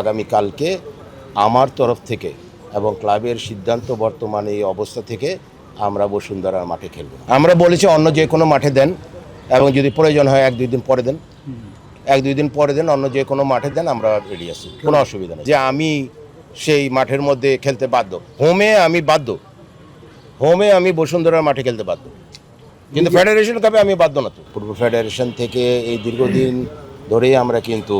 আগামীকালকে আমার তরফ থেকে এবং ক্লাবের সিদ্ধান্ত বর্তমানে এই অবস্থা থেকে আমরা বসুন্ধরার মাঠে খেলব। আমরা বলেছি অন্য যে কোনো মাঠে দেন, এবং যদি প্রয়োজন হয় 1-2 দিন পরে দেন, 1-2 দিন পরে দেন, অন্য যে কোনো মাঠে দেন, আমরা রেডি আছি, কোনো অসুবিধা নেই। যে আমি সেই মাঠের মধ্যে খেলতে বাধ্য, হোমে আমি বসুন্ধরার মাঠে খেলতে বাধ্য, কিন্তু ফেডারেশন কাপে আমি বাধ্য না। তো পূর্ব ফেডারেশন থেকে এই দীর্ঘদিন ধরেই আমরা কিন্তু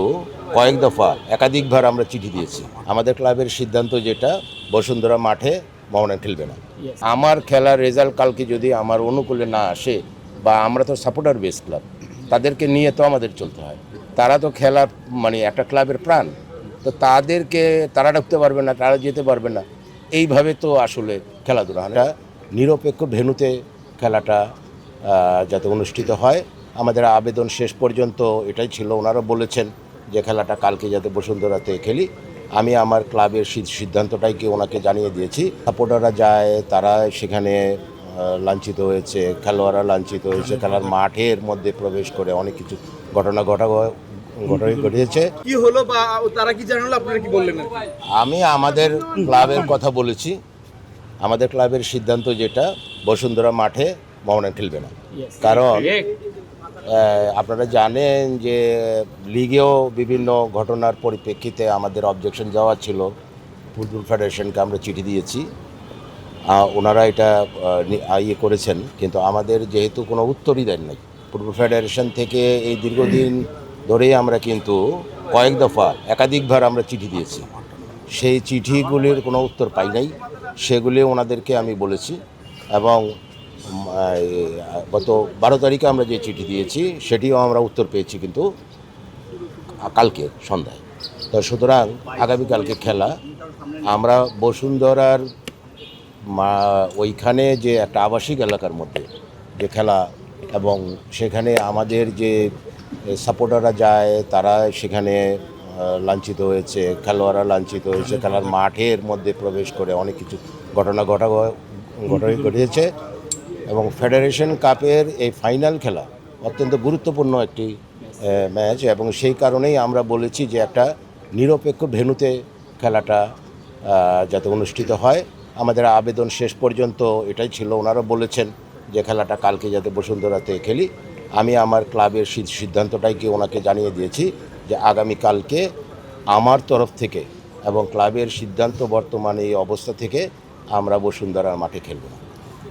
কয়েক দফা একাধিকবার আমরা চিঠি দিয়েছি। আমাদের ক্লাবের সিদ্ধান্ত যেটা, বসুন্ধরা মাঠে মোহনা খেলবে না। আমার খেলার রেজাল্ট কালকে যদি আমার অনুকূলে না আসে, বা আমরা তো সাপোর্টার বেস ক্লাব, তাদেরকে নিয়ে তো আমাদের চলতে হয়। তারা তো খেলার মানে একটা ক্লাবের প্রাণ, তো তাদেরকে তারা ঢুকতে পারবে না, তারা যেতে পারবে না, এইভাবে তো আসলে খেলাধুলা হয় না। নিরপেক্ষ ভেন্যুতে খেলাটা যাতে অনুষ্ঠিত হয়, আমাদের আবেদন শেষ পর্যন্ত এটাই ছিল। ওনারা বলেছেন যে খেলাটা কালকে যাতে বসুন্ধরাতে খেলি। আমি আমার ক্লাবের সিদ্ধান্তটাইকে ওনাকে জানিয়ে দিয়েছি। সাপোর্টাররা যায়, তারা সেখানে লাঞ্ছিত হয়েছে, খেলোয়াড়রা লাঞ্ছিত হয়েছে, খেলার মাঠের মধ্যে প্রবেশ করে অনেক কিছু ঘটনা ঘটেছে। কি হলো বা তারা কি জানালো, আপনারা কি বললেন? আমি আমাদের ক্লাবের কথা বলেছি। আমাদের ক্লাবের সিদ্ধান্ত যেটা, বসুন্ধরা মাঠে মোহনা খেলবে না। কারণ আপনারা জানেন যে লিগেও বিভিন্ন ঘটনার পরিপ্রেক্ষিতে আমাদের অবজেকশন যাওয়া ছিল। ফুটবল ফেডারেশনকে আমরা চিঠি দিয়েছি, ওনারা এটা ইয়ে করেছেন, কিন্তু আমাদের যেহেতু কোনো উত্তরই দেন নাই। ফুটবল ফেডারেশন থেকে এই দীর্ঘদিন ধরেই আমরা কিন্তু কয়েক দফা একাধিকবার আমরা চিঠি দিয়েছি, সেই চিঠিগুলির কোনো উত্তর পাই নাই। সেগুলি ওনাদেরকে আমি বলেছি, এবং গত 12 তারিখে আমরা যে চিঠি দিয়েছি সেটিও আমরা উত্তর পেয়েছি, কিন্তু কালকে সন্ধ্যায়। তো সুতরাং আগামীকালকে খেলা, আমরা বসুন্ধরার ওইখানে যে একটা আবাসিক এলাকার মধ্যে যে খেলা, এবং সেখানে আমাদের যে সাপোর্টাররা যায়, তারা সেখানে লাঞ্ছিত হয়েছে, খেলোয়াড়রা লাঞ্ছিত হয়েছে, খেলার মাঠের মধ্যে প্রবেশ করে অনেক কিছু ঘটনা ঘটেছে। এবং ফেডারেশন কাপের এই ফাইনাল খেলা অত্যন্ত গুরুত্বপূর্ণ একটি ম্যাচ, এবং সেই কারণেই আমরা বলেছি যে একটা নিরপেক্ষ ভেন্যুতে খেলাটা যাতে অনুষ্ঠিত হয়। আমাদের আবেদন শেষ পর্যন্ত এটাই ছিল। ওনারা বলেছেন যে খেলাটা কালকে যাতে বসুন্ধরাতে খেলি। আমি আমার ক্লাবের সিদ্ধান্তটাইকে ওনাকে জানিয়ে দিয়েছি যে আগামীকালকে আমার তরফ থেকে এবং ক্লাবের সিদ্ধান্ত বর্তমানে এই অবস্থা থেকে আমরা বসুন্ধরার মাঠে খেলব না।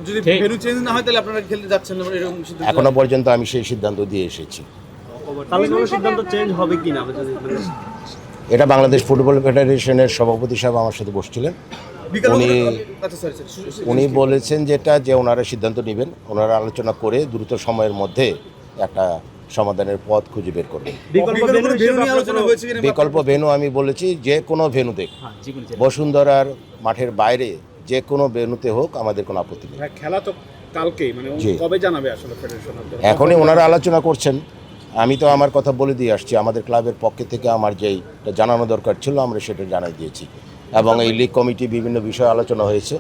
যদি ভেন্যু চেঞ্জ না হয় তাহলে আপনারা খেলতে যাচ্ছেন না, এরকম সিদ্ধান্ত? এখনো পর্যন্ত আমি সেই সিদ্ধান্ত দিয়ে এসেছি। তাহলে কোনো সিদ্ধান্ত চেঞ্জ হবে কি না? এটা বাংলাদেশ ফুটবল ফেডারেশনের সভাপতি সাহেব আমার সাথে বসছিলেন। উনি বলেছেন যে ওনারা সিদ্ধান্ত নেবেন, ওনারা আলোচনা করে দ্রুত সময়ের মধ্যে একটা সমাধানের পথ খুঁজে বের করবেন। বিকল্প ভেন্যু আমি বলেছি যে কোনো ভেন্যুতে, বসুন্ধরার মাঠের বাইরে যে কোনো ভেন্যুতে হোক, আমাদের কোনো আপত্তি নেই। খেলা তো কালকেই, মানে কবে জানাবে আসলে ফেডারেশন? এখনই ওনারা আলোচনা করছেন। আমি তো আমার কথা বলে দিয়ে আসছি। আমাদের ক্লাবের পক্ষে থেকে আমার যেই জানানো দরকার ছিল আমরা সেটা জানাই দিয়েছি, এবং এই লিগ কমিটি বিভিন্ন বিষয়ে আলোচনা হয়েছে।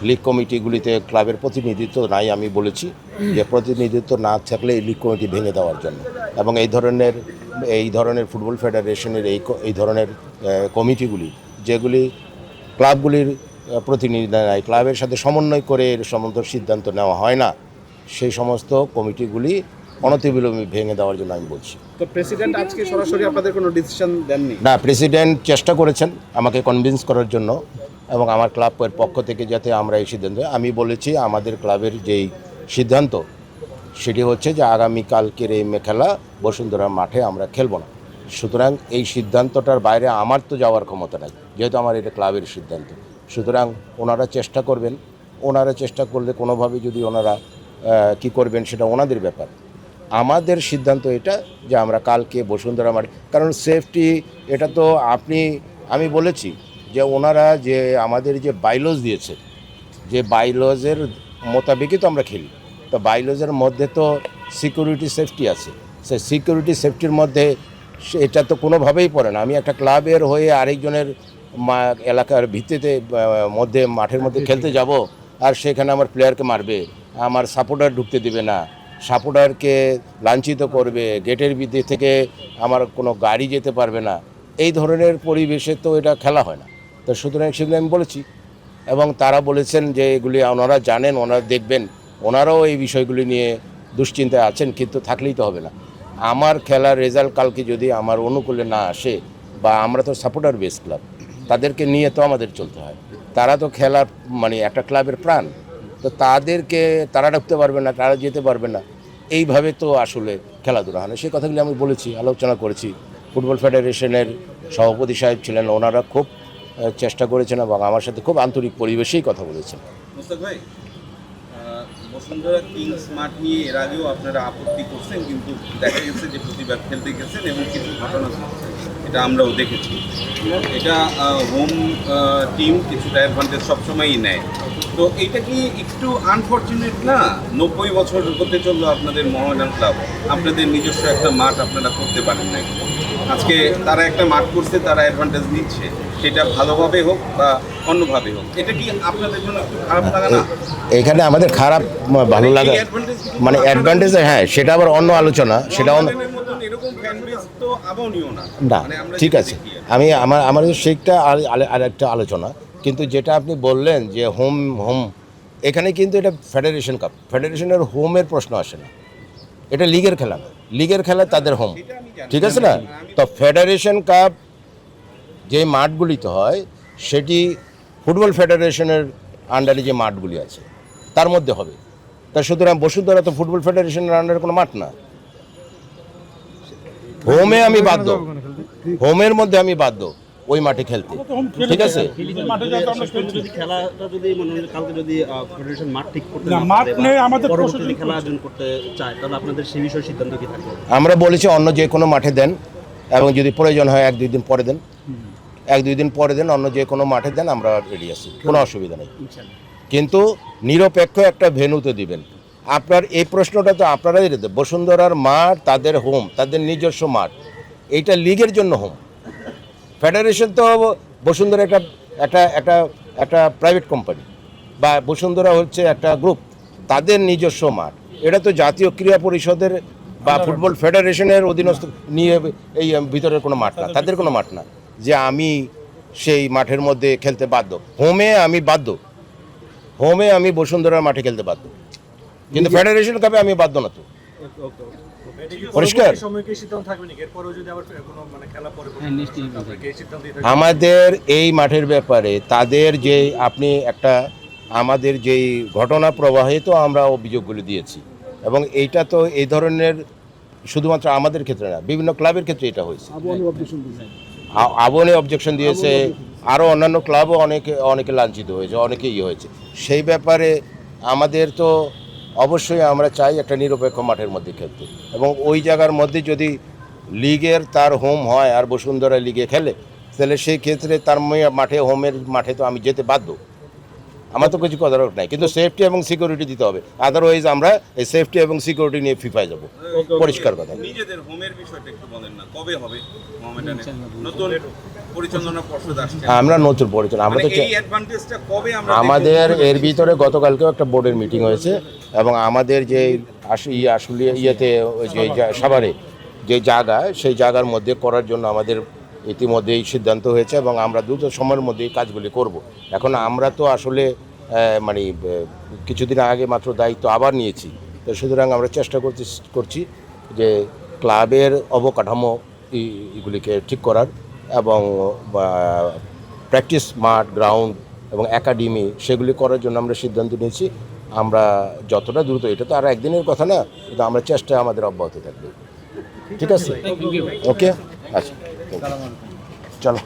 লিগ কমিটিগুলিতে ক্লাবের প্রতিনিধিত্ব নাই, আমি বলেছি যে প্রতিনিধিত্ব না থাকলে এই লিগ কমিটি ভেঙে দেওয়ার জন্য, এবং এই ধরনের ফুটবল ফেডারেশনের এই ধরনের কমিটিগুলি, যেগুলি ক্লাবগুলির প্রতিনিধি নেয়, ক্লাবের সাথে সমন্বয় করে এর সমস্ত সিদ্ধান্ত নেওয়া হয় না, সেই সমস্ত কমিটিগুলি অনতিবিলম্বে ভেঙে দেওয়ার জন্য আমি বলছি। তো প্রেসিডেন্ট আজকে সরাসরি আপনাদের কোনো ডিসিশন দেননি? না, প্রেসিডেন্ট চেষ্টা করেছেন আমাকে কনভিন্স করার জন্য, এবং আমার ক্লাবের পক্ষ থেকে যাতে আমরা এই সিদ্ধান্ত, আমি বলেছি আমাদের ক্লাবের যেই সিদ্ধান্ত সেটি হচ্ছে যে আগামীকালকের এই খেলা বসুন্ধরা মাঠে আমরা খেলব না। সুতরাং এই সিদ্ধান্তটার বাইরে আমার তো যাওয়ার ক্ষমতা নাই, যেহেতু আমার এটা ক্লাবের সিদ্ধান্ত। সুতরাং ওনারা চেষ্টা করবেন, ওনারা চেষ্টা করলে কোনোভাবে যদি ওনারা কী করবেন সেটা ওনাদের ব্যাপার। আমাদের সিদ্ধান্ত এটা যে আমরা কালকে বসুন্ধরা মাঠে, কারণ সেফটি এটা তো আমি বলেছি যে ওনারা যে আমাদের যে বাইলজ দিয়েছে, যে বাইলজের মোতাবেকই তো আমরা খেলি। তো বাইলজের মধ্যে তো সিকিউরিটি সেফটি আছে, সেই সিকিউরিটি সেফটির মধ্যে এটা তো কোনোভাবেই পড়ে না। আমি একটা ক্লাবের হয়ে আরেকজনের এলাকার ভিত্তিতে মাঠের মধ্যে খেলতে যাব, আর সেখানে আমার প্লেয়ারকে মারবে, আমার সাপোর্টার ঢুকতে দেবে না, সাপোর্টারকে লাঞ্ছিত করবে, গেটের ভিতর থেকে আমার কোনো গাড়ি যেতে পারবে না। এই ধরনের পরিবেশে তো এটা খেলা হয় না। তো সুতরাং সেগুলো আমি বলেছি এবং তারা বলেছেন যে এগুলি ওনারা জানেন, ওনারা দেখবেন, ওনারাও এই বিষয়গুলি নিয়ে দুশ্চিন্তায় আছেন, কিন্তু থাকলেই তো হবে না। আমার খেলার রেজাল্ট কালকে যদি আমার অনুকূলে না আসে, বা আমরা তো সাপোর্টার বেস ক্লাব, তাদেরকে নিয়ে তো আমাদের চলতে হয়। তারা তো খেলার মানে একটা ক্লাবের প্রাণ, তো তাদেরকে তারা ডাকতে পারবে না, তারা যেতে পারবে না, এইভাবে তো আসলে খেলাধুলা হয় না। সেই কথাগুলি আমি বলেছি, আলোচনা করেছি। ফুটবল ফেডারেশনের সভাপতি সাহেব ছিলেন, ওনারা খুব চেষ্টা করেছেন এবং আমার সাথে খুব আন্তরিক পরিবেশেই কথা বলেছেন। মুস্তাক ভাই, বসুন্ধরা কিংস মাঠ নিয়ে এর আগেও আপনারা আপত্তি করছেন, কিন্তু দেখা গেছে যে প্রতিবার খেলতে গেছেন এবং কিছু ঘটনা ঘটছে, এটা আমরাও দেখেছি। এটা হোম টিম কিছুটা অ্যাডভান্টেজ সবসময়ই নেয়, তো এটা কি একটু আনফর্চুনেট না? 90 বছর হতে চললো আপনাদের মোহামেডান ক্লাব, আপনাদের নিজস্ব একটা মাঠ আপনারা করতে পারেন না। আজকে তারা একটা মাঠ করছে, তারা অ্যাডভান্টেজ নিচ্ছে, সেটা ভালোভাবে হোক বা অন্যভাবে হোক, এটা কি আপনাদের জন্য একটু খারাপ লাগে না? এখানে আমাদের খারাপ ভালো লাগা মানে অ্যাডভান্টেজ, হ্যাঁ সেটা আবার অন্য আলোচনা, সেটা অন্য এরকম ফ্যান বেস তো আবারও না। না, ঠিক আছে, আমি আমার সেইটা আর একটা আলোচনা। কিন্তু যেটা আপনি বললেন যে হোম এখানে কিন্তু এটা ফেডারেশন কাপ, ফেডারেশনের হোমের প্রশ্ন আসে না, এটা লিগের খেলা না, লিগের খেলা তাদের হোম, ঠিক আছে না? তো ফেডারেশন কাপ যে মাঠগুলিতে হয় সেটি ফুটবল ফেডারেশনের আন্ডারে যে মাঠগুলি আছে তার মধ্যে হবে। তা সুতরাং বসুন্ধরা তো ফুটবল ফেডারেশনের আন্ডারে কোনো মাঠ না। হোমে আমি বাধ্য, হোমের মধ্যে আমি বাধ্য ওই মাঠে খেলতে, ঠিক আছে? যদি খেলাটা যদি মনে হয় কালকে যদি ফেডারেশন মাঠ ঠিক করতে না, না মাঠ পারে নেই, বা আমাদের পরবর্তীতে প্রস্তুতি খেলা আয়োজন করতে চায়, তাহলে আপনাদের সেই বিষয়ে সিদ্ধান্ত কি থাকবে? আমরা বলেছি অন্য যে কোনো মাঠে দেন, এবং যদি প্রয়োজন হয় 1-2 দিন পরে দেন, 1-2 দিন পরে দেন, অন্য যে কোনো মাঠে দেন, আমরা রেডি আছি, কোনো অসুবিধা নেই। কিন্তু নিরপেক্ষ একটা ভেন্যুতে দিবেন। আপনার এই প্রশ্নটা তো আপনারাই দেন, বসুন্ধরার মাঠ তাদের হোম, তাদের নিজস্ব মাঠ, এইটা লিগের জন্য হোম। ফেডারেশন তো বসুন্ধরা একটা একটা একটা একটা প্রাইভেট কোম্পানি, বা বসুন্ধরা হচ্ছে একটা গ্রুপ, তাদের নিজস্ব মাঠ। এটা তো জাতীয় ক্রীড়া পরিষদের বা ফুটবল ফেডারেশনের অধীনস্থ নিয়ে এই ভিতরের কোনো মাঠ না, তাদের কোনো মাঠ না যে আমি সেই মাঠের মধ্যে খেলতে বাধ্য। হোমে আমি বাধ্য, হোমে আমি বসুন্ধরার মাঠে খেলতে বাধ্য, কিন্তু ফেডারেশন কাপে আমি বাধ্য না। তো পরিষ্কার আমাদের এই মাঠের ব্যাপারে তাদের যে আপনি একটা আমাদের যেই ঘটনা প্রবাহে তো আমরা অভিযোগগুলো দিয়েছি, এবং এইটা তো এই ধরনের শুধুমাত্র আমাদের ক্ষেত্রে না, বিভিন্ন ক্লাবের ক্ষেত্রে এটা হয়েছে। আবনে অবজেকশন দিয়েছে, আরও অন্যান্য ক্লাবও অনেকে লাঞ্ছিত হয়েছে, অনেকে হয়েছে। সেই ব্যাপারে আমাদের তো অবশ্যই আমরা চাই একটা নিরপেক্ষ মাঠের মধ্যে খেলতে, এবং ওই জায়গার মধ্যে যদি লিগের তার হোম হয় আর বসুন্ধরা লিগে খেলে, তাহলে সেই ক্ষেত্রে তার মাঠে, হোমের মাঠে তো আমি যেতে বাধ্য, আমার তো কিছু করার নাই। কিন্তু সেফটি এবং সিকিউরিটি দিতে হবে, আদারওয়াইজ আমরা এই সেফটি এবং সিকিউরিটি নিয়ে ফিফায় যাব। পরিষ্কার কথা। নিজেদের হোমের বিষয়টা একটু বলেন না, কবে হবে মোহামেডানে নতুন পরিচালনা পর্ষদ আসছে? আমরা নতুন পরিচালনা, আমরা তো এই অ্যাডভান্টেজটা কবে আমরা আমাদের এর ভিতরে গতকালকেও একটা বোর্ডের মিটিং হয়েছে, এবং আমাদের যে আসলে ইয়েতে যে সাভারে যে জায়গা, সেই জায়গার মধ্যে করার জন্য আমাদের ইতিমধ্যেই সিদ্ধান্ত হয়েছে, এবং আমরা দ্রুত সময়ের মধ্যেই কাজগুলি করব। এখন আমরা তো আসলে মানে কিছুদিন আগে মাত্র দায়িত্ব আবার নিয়েছি, তো সুতরাং আমরা চেষ্টা করছি যে ক্লাবের অবকাঠামো এগুলিকে ঠিক করার, এবং প্র্যাকটিস মাঠ, গ্রাউন্ড এবং একাডেমি সেগুলি করার জন্য আমরা সিদ্ধান্ত নিয়েছি। আমরা যতটা দ্রুত, এটা তো আর একদিনের কথা না, কিন্তু আমরা চেষ্টা আমাদের অব্যাহত থাকবে। ঠিক আছে, ওকে, আচ্ছা, চলো।